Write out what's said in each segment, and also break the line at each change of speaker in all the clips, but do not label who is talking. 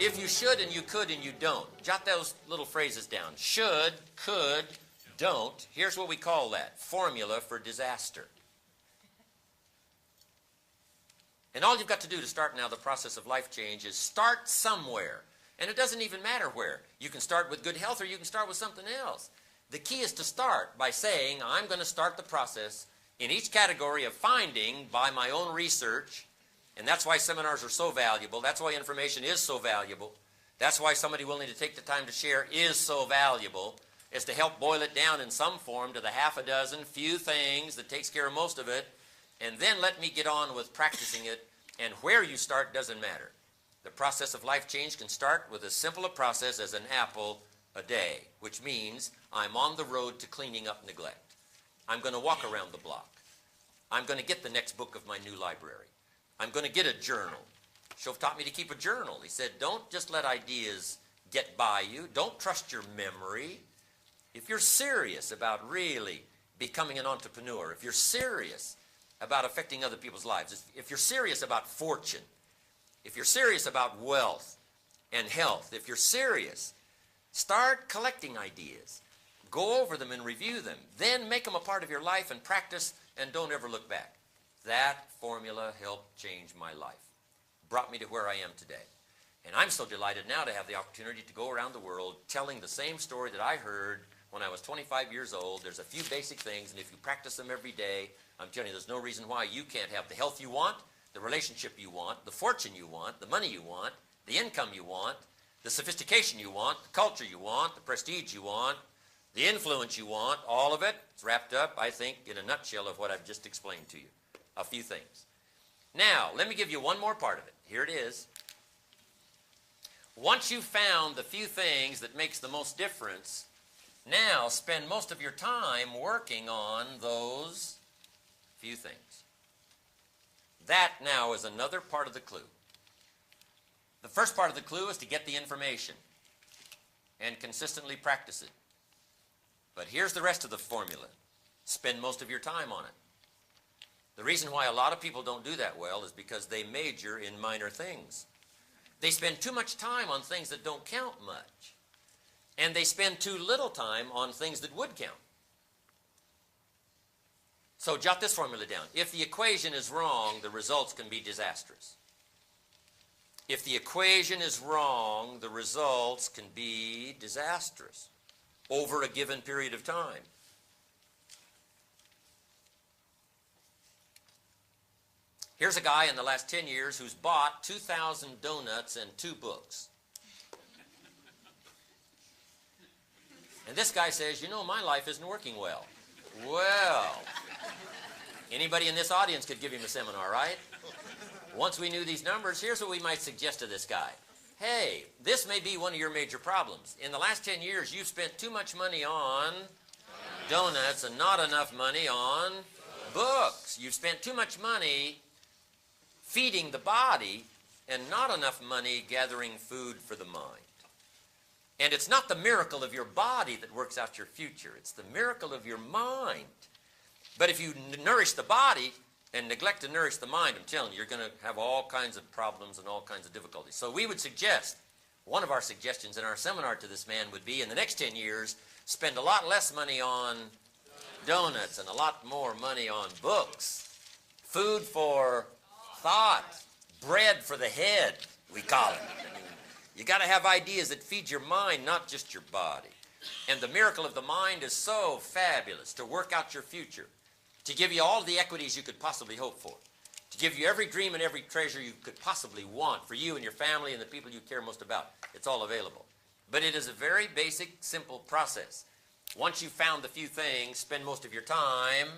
If you should and you could and you don't, jot those little phrases down. Should, could, don't. Here's what we call that. Formula for disaster. And all you've got to do to start now the process of life change is start somewhere. And it doesn't even matter where. You can start with good health or you can start with something else. The key is to start by saying, I'm going to start the process in each category of finding by my own research. And that's why seminars are so valuable. That's why information is so valuable. That's why somebody willing to take the time to share is so valuable, is to help boil it down in some form to the half a dozen few things that takes care of most of it. And then let me get on with practicing it. And where you start doesn't matter. The process of life change can start with as simple a process as an apple a day, which means I'm on the road to cleaning up neglect. I'm going to walk around the block. I'm going to get the next book of my new library. I'm going to get a journal. Shove taught me to keep a journal. He said, don't just let ideas get by you. Don't trust your memory. If you're serious about really becoming an entrepreneur, if you're serious about affecting other people's lives, if you're serious about fortune, if you're serious about wealth and health, if you're serious, start collecting ideas. Go over them and review them. Then make them a part of your life and practice, and don't ever look back. That formula helped change my life. Brought me to where I am today. And I'm so delighted now to have the opportunity to go around the world telling the same story that I heard when I was 25 years old. There's a few basic things, and if you practice them every day, I'm telling you, there's no reason why you can't have the health you want, the relationship you want, the fortune you want, the money you want, the income you want, the sophistication you want, the culture you want, the prestige you want, the influence you want, all of it. It's wrapped up, I think, in a nutshell of what I've just explained to you. A few things. Now, let me give you one more part of it. Here it is. Once you've found the few things that makes the most difference, now spend most of your time working on those few things. That now is another part of the clue. The first part of the clue is to get the information and consistently practice it. But here's the rest of the formula. Spend most of your time on it. The reason why a lot of people don't do that well is because they major in minor things. They spend too much time on things that don't count much. And they spend too little time on things that would count. So jot this formula down. If the equation is wrong, the results can be disastrous. If the equation is wrong, the results can be disastrous over a given period of time. Here's a guy in the last 10 years who's bought 2,000 donuts and 2 books. And this guy says, you know, my life isn't working well. Well, anybody in this audience could give him a seminar, right? Once we knew these numbers, here's what we might suggest to this guy. Hey, this may be one of your major problems. In the last 10 years, you've spent too much money on donuts and not enough money on books. You've spent too much money feeding the body and not enough money gathering food for the mind. And it's not the miracle of your body that works out your future. It's the miracle of your mind. But if you nourish the body and neglect to nourish the mind, I'm telling you, you're going to have all kinds of problems and all kinds of difficulties. So we would suggest, one of our suggestions in our seminar to this man would be, in the next 10 years, spend a lot less money on donuts and a lot more money on books. Food for thought. Bread for the head, we call it. You got to have ideas that feed your mind, not just your body. And the miracle of the mind is so fabulous to work out your future, to give you all the equities you could possibly hope for, to give you every dream and every treasure you could possibly want for you and your family and the people you care most about. It's all available. But it is a very basic, simple process. Once you've found the few things, spend most of your time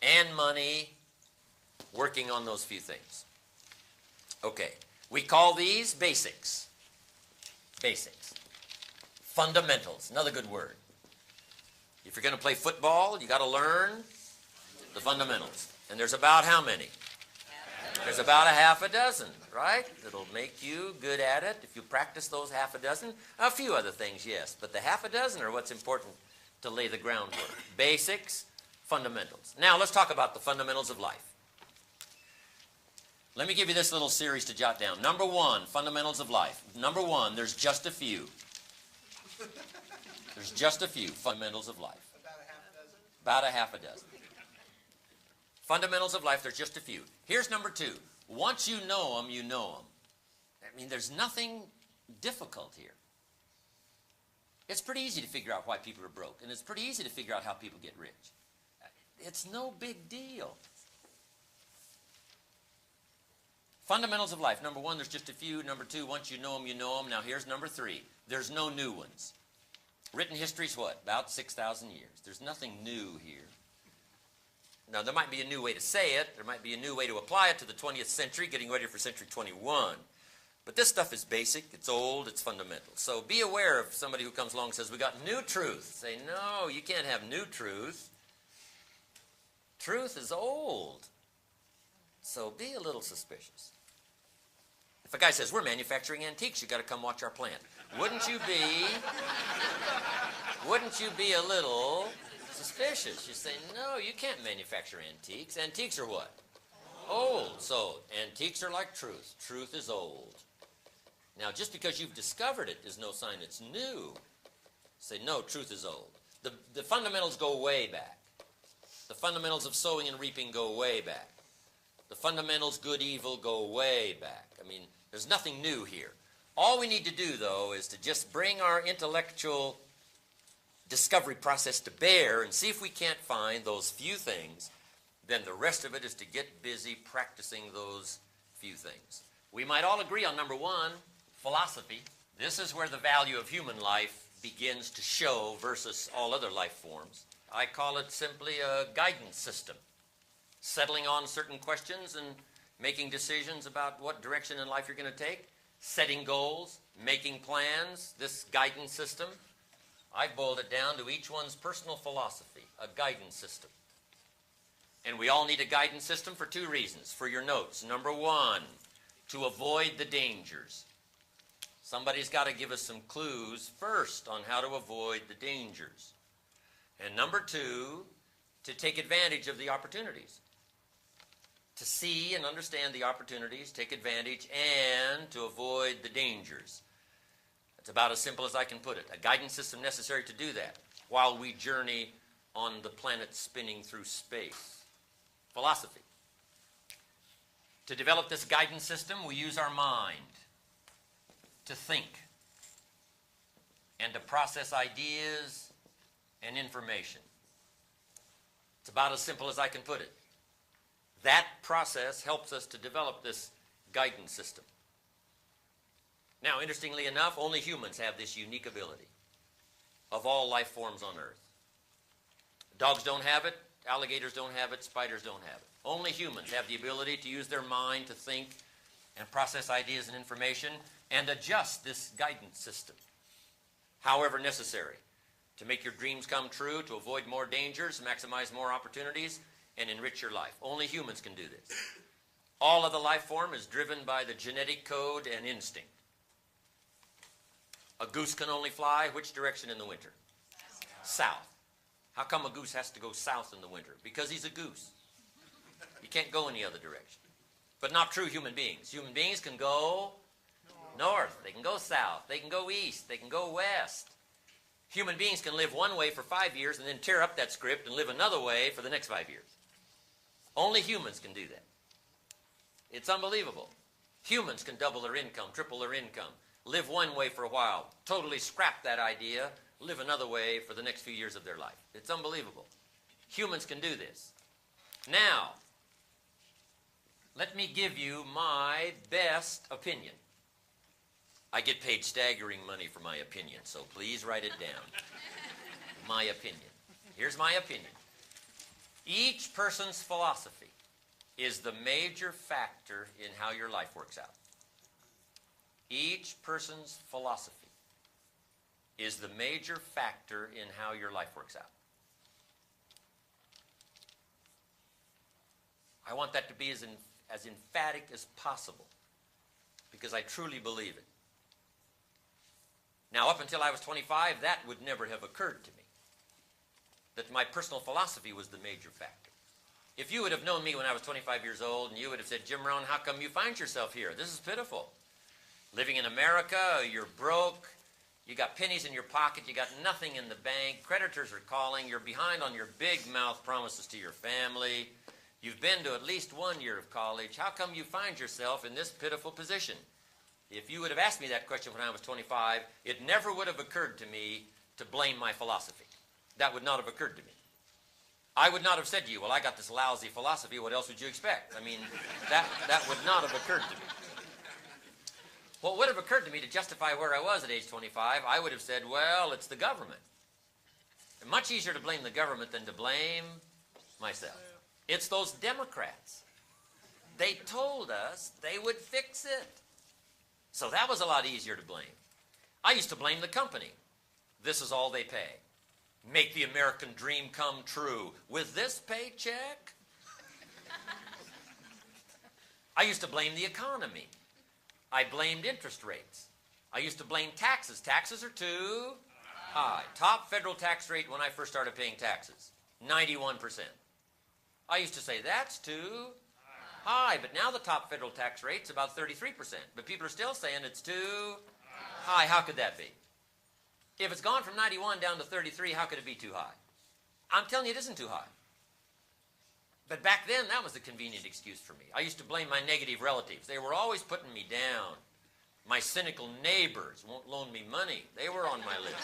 and money working on those few things. Okay, we call these basics. Basics. Fundamentals, another good word. If you're going to play football, you got to learn the fundamentals. And there's about how many? There's about a half a dozen, right? That'll make you good at it if you practice those half a dozen. A few other things, yes, but the half a dozen are what's important to lay the groundwork. Basics, fundamentals. Now let's talk about the fundamentals of life. Let me give you this little series to jot down. Number one, fundamentals of life. Number one, there's just a few. There's just a few fundamentals of life.
About a half dozen?
About a half a dozen. Fundamentals of life, there's just a few. Here's number two. Once you know them, you know them. I mean, there's nothing difficult here. It's pretty easy to figure out why people are broke, and it's pretty easy to figure out how people get rich. It's no big deal. Fundamentals of life. Number one, there's just a few. Number two, once you know them, you know them. Now here's number three. There's no new ones. Written history's what? About 6,000 years. There's nothing new here. Now, there might be a new way to say it. There might be a new way to apply it to the 20th century, getting ready for century 21. But this stuff is basic, it's old, it's fundamental. So be aware of somebody who comes along and says, we got new truth. Say, no, you can't have new truth. Truth is old. So be a little suspicious. If a guy says, we're manufacturing antiques, you got to come watch our plant. Wouldn't you be a little suspicious? You say, no, you can't manufacture antiques. Antiques are what? Old. So antiques are like truth. Truth is old. Now, just because you've discovered it is no sign it's new. Say, no, truth is old. The fundamentals go way back. The fundamentals of sowing and reaping go way back. The fundamentals, good, evil, go way back. I mean, there's nothing new here. All we need to do, though, is to just bring our intellectual discovery process to bear and see if we can't find those few things. Then the rest of it is to get busy practicing those few things. We might all agree on number one, philosophy. This is where the value of human life begins to show versus all other life forms. I call it simply a guidance system. Settling on certain questions and making decisions about what direction in life you're going to take. Setting goals, making plans, this guidance system. I've boiled it down to each one's personal philosophy, a guidance system. And we all need a guidance system for two reasons. For your notes, number one, to avoid the dangers. Somebody's got to give us some clues first on how to avoid the dangers. And number two, to take advantage of the opportunities. To see and understand the opportunities, take advantage, and to avoid the dangers. It's about as simple as I can put it. A guidance system necessary to do that while we journey on the planet spinning through space. Philosophy. To develop this guidance system, we use our mind to think and to process ideas and information. It's about as simple as I can put it. That process helps us to develop this guidance system. Now, interestingly enough, only humans have this unique ability of all life forms on Earth. Dogs don't have it, alligators don't have it, spiders don't have it. Only humans have the ability to use their mind to think and process ideas and information and adjust this guidance system, however necessary, to make your dreams come true, to avoid more dangers, maximize more opportunities, and enrich your life. Only humans can do this. All of the life form is driven by the genetic code and instinct. A goose can only fly which direction in the winter? South. How come a goose has to go south in the winter? Because he's a goose. He can't go any other direction. But not true human beings. Human beings can go north. They can go south. They can go east. They can go west. Human beings can live one way for 5 years and then tear up that script and live another way for the next 5 years. Only humans can do that. It's unbelievable. Humans can double their income, triple their income, live one way for a while, totally scrap that idea, live another way for the next few years of their life. It's unbelievable. Humans can do this. Now, let me give you my best opinion. I get paid staggering money for my opinion, so please write it down. My opinion. Here's my opinion. Each person's philosophy is the major factor in how your life works out. Each person's philosophy is the major factor in how your life works out. I want that to be as emphatic as possible because I truly believe it. Now, up until I was 25, that would never have occurred to me, that my personal philosophy was the major factor. If you would have known me when I was 25 years old and you would have said, Jim Rohn, how come you find yourself here? This is pitiful. Living in America, you're broke, you got pennies in your pocket, you got nothing in the bank, creditors are calling, you're behind on your big mouth promises to your family, you've been to at least 1 year of college, how come you find yourself in this pitiful position? If you would have asked me that question when I was 25, it never would have occurred to me to blame my philosophy. That would not have occurred to me. I would not have said to you, well, I got this lousy philosophy, what else would you expect? I mean, that would not have occurred to me. What would have occurred to me to justify where I was at age 25, I would have said, well, it's the government. It's much easier to blame the government than to blame myself. It's those Democrats. They told us they would fix it. So that was a lot easier to blame. I used to blame the company. This is all they pay. Make the American dream come true with this paycheck. I used to blame the economy. I blamed interest rates. I used to blame taxes. Taxes are too high. Top federal tax rate when I first started paying taxes, 91%. I used to say that's too high, but now the top federal tax rate's about 33%. But people are still saying it's too high. How could that be? If it's gone from 91 down to 33, how could it be too high? I'm telling you, it isn't too high. But back then, that was the convenient excuse for me. I used to blame my negative relatives. They were always putting me down. My cynical neighbors won't loan me money. They were on my list.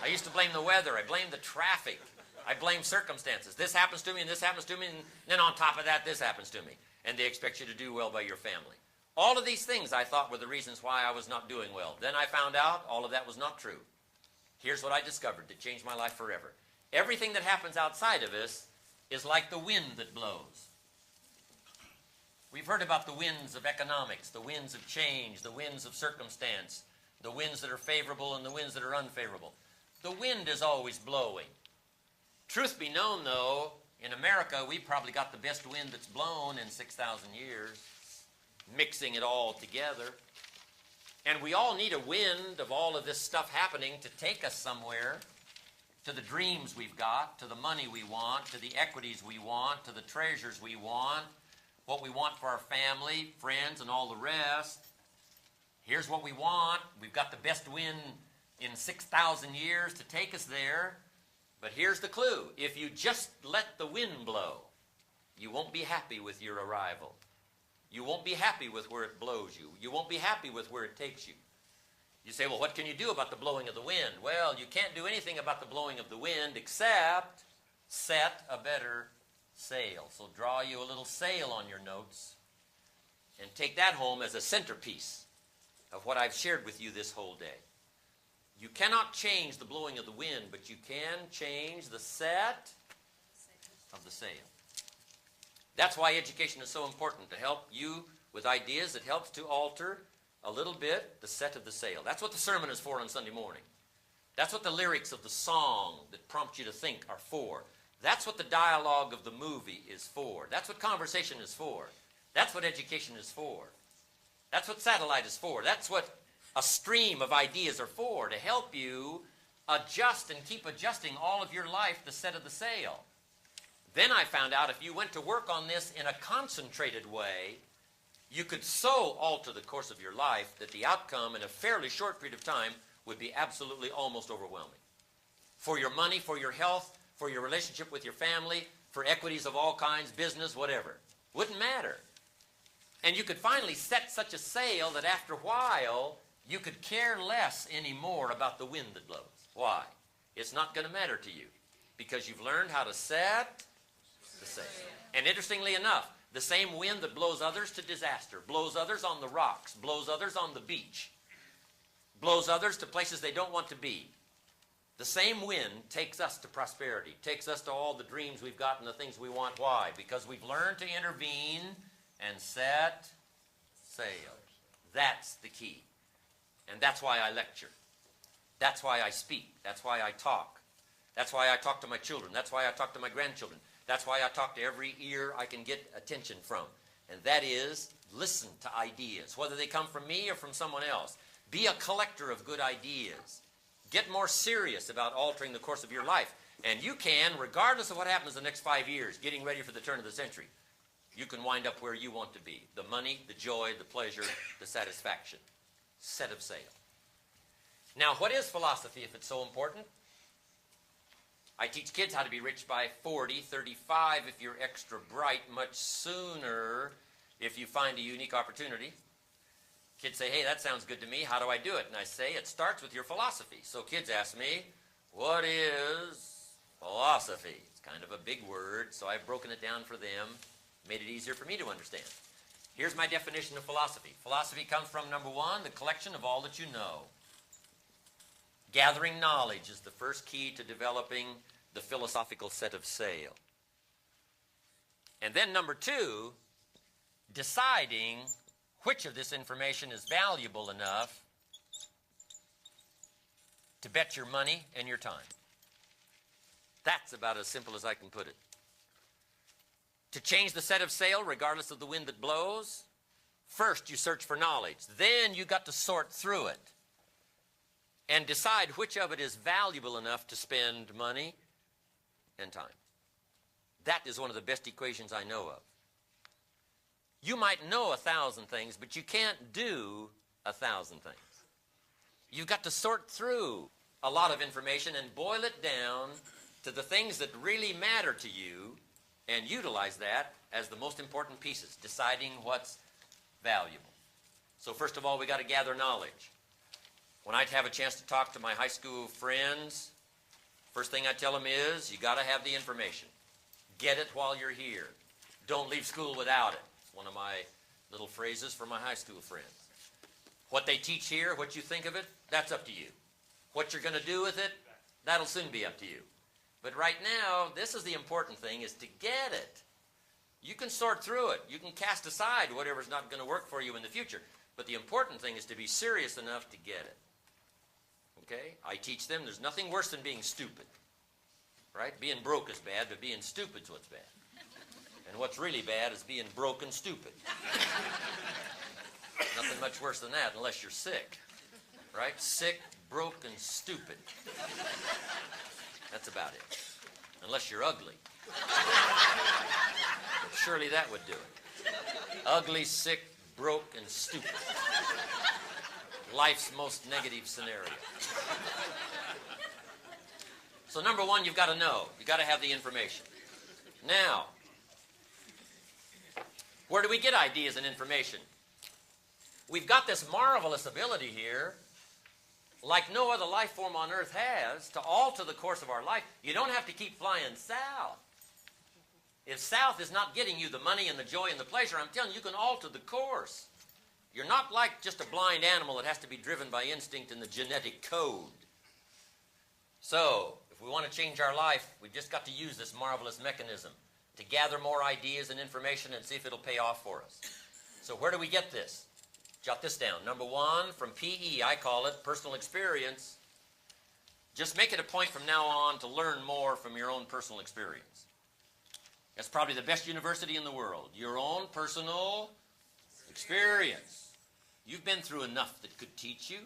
I used to blame the weather. I blamed the traffic. I blamed circumstances. This happens to me, and this happens to me, and then on top of that, this happens to me. And they expect you to do well by your family. All of these things I thought were the reasons why I was not doing well. Then I found out all of that was not true. Here's what I discovered that changed my life forever. Everything that happens outside of us is like the wind that blows. We've heard about the winds of economics, the winds of change, the winds of circumstance, the winds that are favorable and the winds that are unfavorable. The wind is always blowing. Truth be known, though, in America, we probably got the best wind that's blown in 6,000 years, mixing it all together. And we all need a wind of all of this stuff happening to take us somewhere, to the dreams we've got, to the money we want, to the equities we want, to the treasures we want, what we want for our family, friends, and all the rest. Here's what we want. We've got the best wind in 6,000 years to take us there. But here's the clue. If you just let the wind blow, you won't be happy with your arrival. You won't be happy with where it blows you. You won't be happy with where it takes you. You say, well, what can you do about the blowing of the wind? Well, you can't do anything about the blowing of the wind except set a better sail. So draw you a little sail on your notes and take that home as a centerpiece of what I've shared with you this whole day. You cannot change the blowing of the wind, but you can change the set of the sail. That's why education is so important, to help you with ideas that helps to alter a little bit the set of the sail. That's what the sermon is for on Sunday morning. That's what the lyrics of the song that prompt you to think are for. That's what the dialogue of the movie is for. That's what conversation is for. That's what education is for. That's what satellite is for. That's what a stream of ideas are for, to help you adjust and keep adjusting all of your life the set of the sail. Then I found out if you went to work on this in a concentrated way, you could so alter the course of your life that the outcome in a fairly short period of time would be absolutely almost overwhelming. For your money, for your health, for your relationship with your family, for equities of all kinds, business, whatever. Wouldn't matter. And you could finally set such a sail that after a while, you could care less anymore about the wind that blows. Why? It's not going to matter to you because you've learned how to set the sail. And interestingly enough, the same wind that blows others to disaster, blows others on the rocks, blows others on the beach, blows others to places they don't want to be. The same wind takes us to prosperity, takes us to all the dreams we've got and the things we want. Why? Because we've learned to intervene and set sail. That's the key. And that's why I lecture. That's why I speak. That's why I talk. That's why I talk to my children. That's why I talk to my grandchildren. That's why I talk to every ear I can get attention from. And that is, listen to ideas, whether they come from me or from someone else. Be a collector of good ideas. Get more serious about altering the course of your life. And you can, regardless of what happens in the next 5 years, getting ready for the turn of the century, you can wind up where you want to be. The money, the joy, the pleasure, the satisfaction. Set of sail. Now, what is philosophy if it's so important? I teach kids how to be rich by 40, 35 if you're extra bright, much sooner if you find a unique opportunity. Kids say, hey, that sounds good to me. How do I do it? And I say, it starts with your philosophy. So kids ask me, what is philosophy? It's kind of a big word, so I've broken it down for them, made it easier for me to understand. Here's my definition of philosophy. Philosophy comes from, number one, the collection of all that you know. Gathering knowledge is the first key to developing the philosophical set of sail. And then number two, deciding which of this information is valuable enough to bet your money and your time. That's about as simple as I can put it. To change the set of sail, regardless of the wind that blows, first you search for knowledge. Then you got to sort through it and decide which of it is valuable enough to spend money and time. That is one of the best equations I know of. You might know 1,000 things, but you can't do 1,000 things. You've got to sort through a lot of information and boil it down to the things that really matter to you and utilize that as the most important pieces, deciding what's valuable. So first of all, we got to gather knowledge. When I have a chance to talk to my high school friends, first thing I tell them is, you got to have the information. Get it while you're here. Don't leave school without it. It's one of my little phrases for my high school friends. What they teach here, what you think of it, that's up to you. What you're going to do with it, that'll soon be up to you. But right now, this is the important thing, is to get it. You can sort through it. You can cast aside whatever's not going to work for you in the future. But the important thing is to be serious enough to get it. Okay? I teach them there's nothing worse than being stupid. Right? Being broke is bad, but being stupid's what's bad. And what's really bad is being broke and stupid. Nothing much worse than that unless you're sick. Right? Sick, broke, and stupid. That's about it. Unless you're ugly. But surely that would do it. Ugly, sick, broke, and stupid. Life's most negative scenario. So number one, you've got to know. You've got to have the information. Now, where do we get ideas and information? We've got this marvelous ability here, like no other life form on earth has, to alter the course of our life. You don't have to keep flying south. If south is not getting you the money and the joy and the pleasure, I'm telling you, you can alter the course. You're not like just a blind animal that has to be driven by instinct and the genetic code. So, if we want to change our life, we've just got to use this marvelous mechanism to gather more ideas and information and see if it'll pay off for us. So where do we get this? Jot this down. Number one, from PE, I call it personal experience. Just make it a point from now on to learn more from your own personal experience. That's probably the best university in the world. Your own personal experience. You've been through enough that could teach you.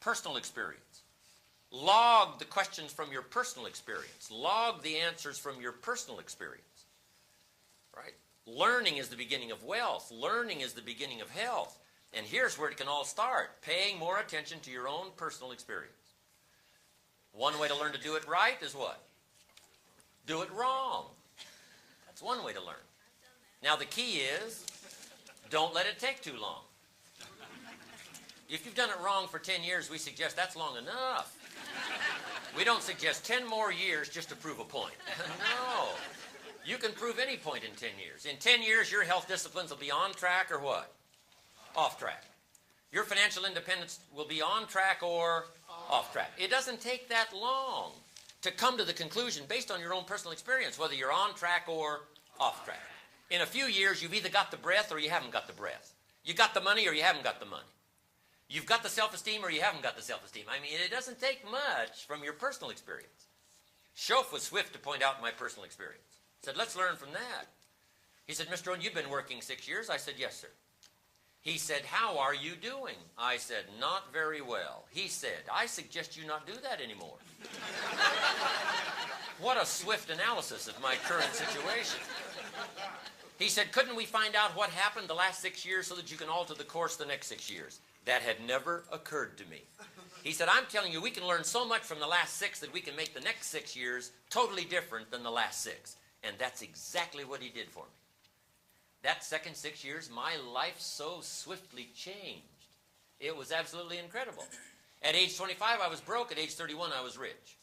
Personal experience. Log the questions from your personal experience. Log the answers from your personal experience. Right? Learning is the beginning of wealth. Learning is the beginning of health. And here's where it can all start. Paying more attention to your own personal experience. One way to learn to do it right is what? Do it wrong. That's one way to learn. Now the key is, don't let it take too long. If you've done it wrong for 10 years, we suggest that's long enough. We don't suggest 10 more years just to prove a point. No. You can prove any point in 10 years. In 10 years, your health disciplines will be on track or what? Off track. Your financial independence will be on track or off track. It doesn't take that long to come to the conclusion based on your own personal experience, whether you're on track or off track. In a few years, you've either got the breath or you haven't got the breath. You got the money or you haven't got the money. You've got the self-esteem or you haven't got the self-esteem. I mean, it doesn't take much from your personal experience. Schoaf was swift to point out my personal experience. He said, let's learn from that. He said, Mr. Rohn, you've been working 6 years. I said, yes, sir. He said, how are you doing? I said, not very well. He said, I suggest you not do that anymore. What a swift analysis of my current situation. He said, couldn't we find out what happened the last 6 years so that you can alter the course the next 6 years? That had never occurred to me. He said, I'm telling you, we can learn so much from the last 6 that we can make the next 6 years totally different than the last 6. And that's exactly what he did for me. That second 6 years, my life so swiftly changed. It was absolutely incredible. At age 25, I was broke. At age 31, I was rich.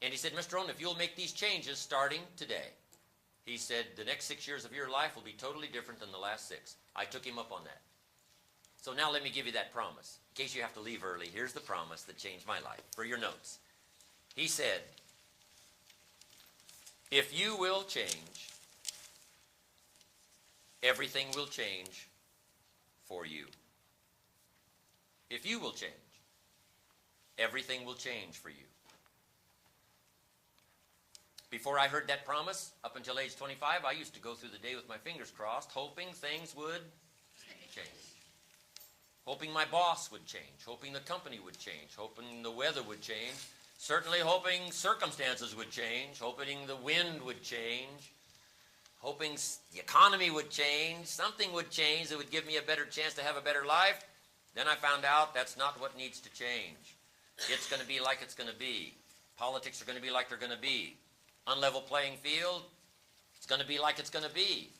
And he said, Mr. Rohn, if you'll make these changes starting today, he said, the next 6 years of your life will be totally different than the last 6. I took him up on that. So now let me give you that promise. In case you have to leave early, here's the promise that changed my life for your notes. He said, if you will change, everything will change for you. If you will change, everything will change for you. Before I heard that promise, up until age 25, I used to go through the day with my fingers crossed, hoping things would change. Hoping my boss would change, hoping the company would change, hoping the weather would change, certainly hoping circumstances would change, hoping the wind would change, hoping the economy would change, something would change that would give me a better chance to have a better life. Then I found out that's not what needs to change. It's going to be like it's going to be. Politics are going to be like they're going to be. Unlevel playing field, it's going to be like it's going to be.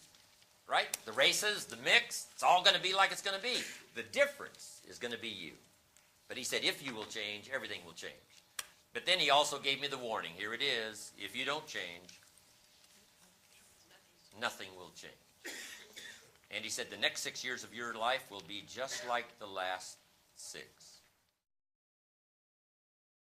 Right? The races, the mix, it's all going to be like it's going to be. The difference is going to be you. But he said, if you will change, everything will change. But then he also gave me the warning. Here it is. If you don't change, nothing will change. And he said, the next 6 years of your life will be just like the last 6.